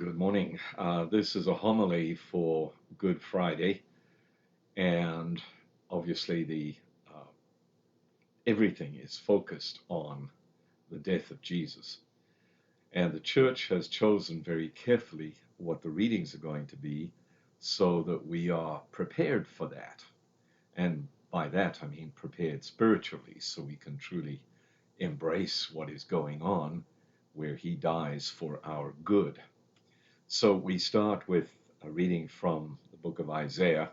Good morning. This is a homily for Good Friday, and obviously the everything is focused on the death of Jesus. And the church has chosen very carefully what the readings are going to be so that we are prepared for that. And by that, I mean prepared spiritually, so we can truly embrace what is going on where he dies for our good. So we start with a reading from the book of Isaiah,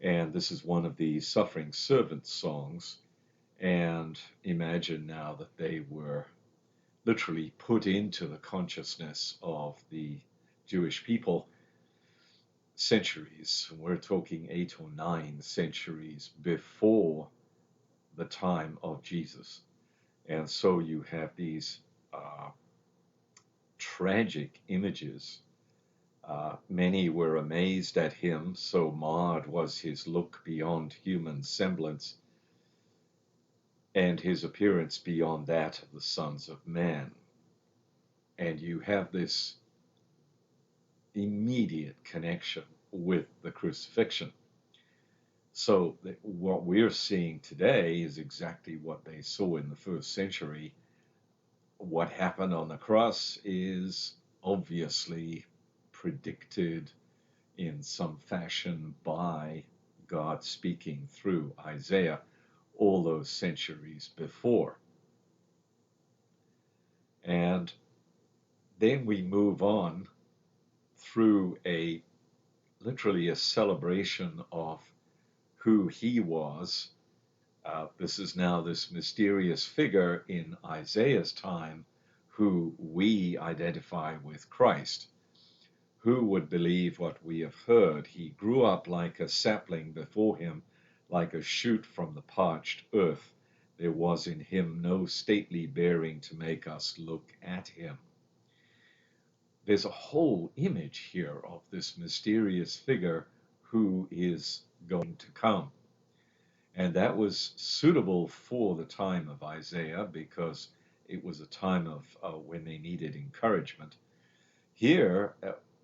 and this is one of the suffering servant songs. And imagine now that they were literally put into the consciousness of the Jewish people centuries. We're talking 8 or 9 centuries before the time of Jesus. And so you have these tragic images. Many were amazed at him, so marred was his look beyond human semblance, and his appearance beyond that of the sons of man. And you have this immediate connection with the crucifixion. So what we're seeing today is exactly what they saw in the first century. What happened on the cross is obviously predicted in some fashion by God speaking through Isaiah all those centuries before. And then we move on through literally a celebration of who he was. This is now this mysterious figure in Isaiah's time who we identify with Christ. Who would believe what we have heard? He grew up like a sapling before him, like a shoot from the parched earth. There was in him no stately bearing to make us look at him. There's a whole image here of this mysterious figure who is going to come. And that was suitable for the time of Isaiah because it was a time of when they needed encouragement. Here,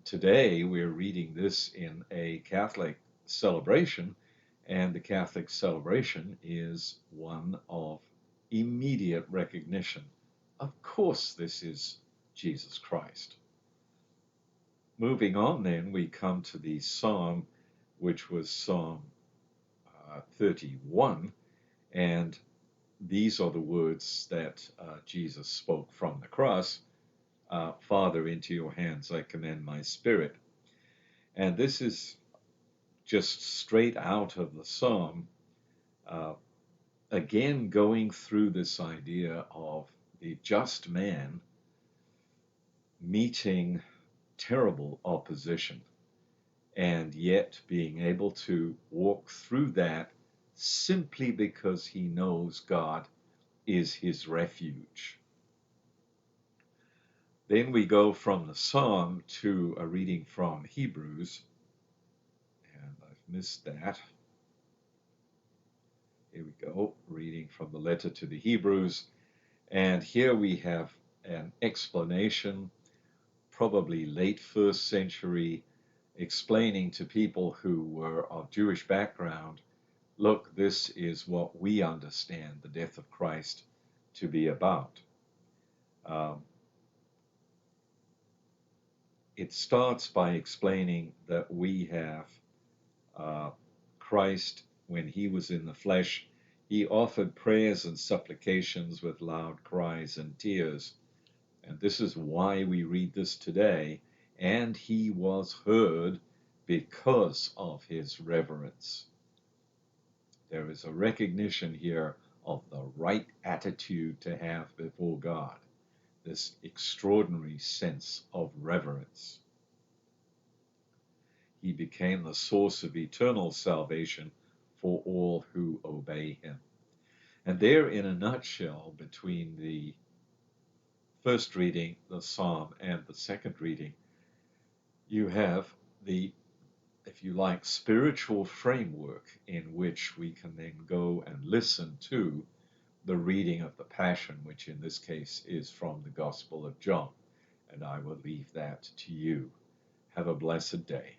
today, we're reading this in a Catholic celebration, and the Catholic celebration is one of immediate recognition. Of course, this is Jesus Christ. Moving on, then, we come to the psalm, which was Psalm 31, and these are the words that Jesus spoke from the cross. Father, into your hands I commend my spirit. And this is just straight out of the psalm, again going through this idea of the just man meeting terrible opposition and yet being able to walk through that simply because he knows God is his refuge. Then we go from the psalm to a reading from Hebrews, and I've missed that. Here we go, reading from the letter to the Hebrews, and here we have an explanation, probably late first century, explaining to people who were of Jewish background, look, this is what we understand the death of Christ to be about. It starts by explaining that we have Christ, when he was in the flesh, he offered prayers and supplications with loud cries and tears. And this is why we read this today. And he was heard because of his reverence. There is a recognition here of the right attitude to have before God, this extraordinary sense of reverence. He became the source of eternal salvation for all who obey him. And there, in a nutshell, between the first reading, the psalm, and the second reading, you have the, if you like, spiritual framework in which we can then go and listen to the reading of the Passion, which in this case is from the Gospel of John. and I will leave that to you. Have a blessed day.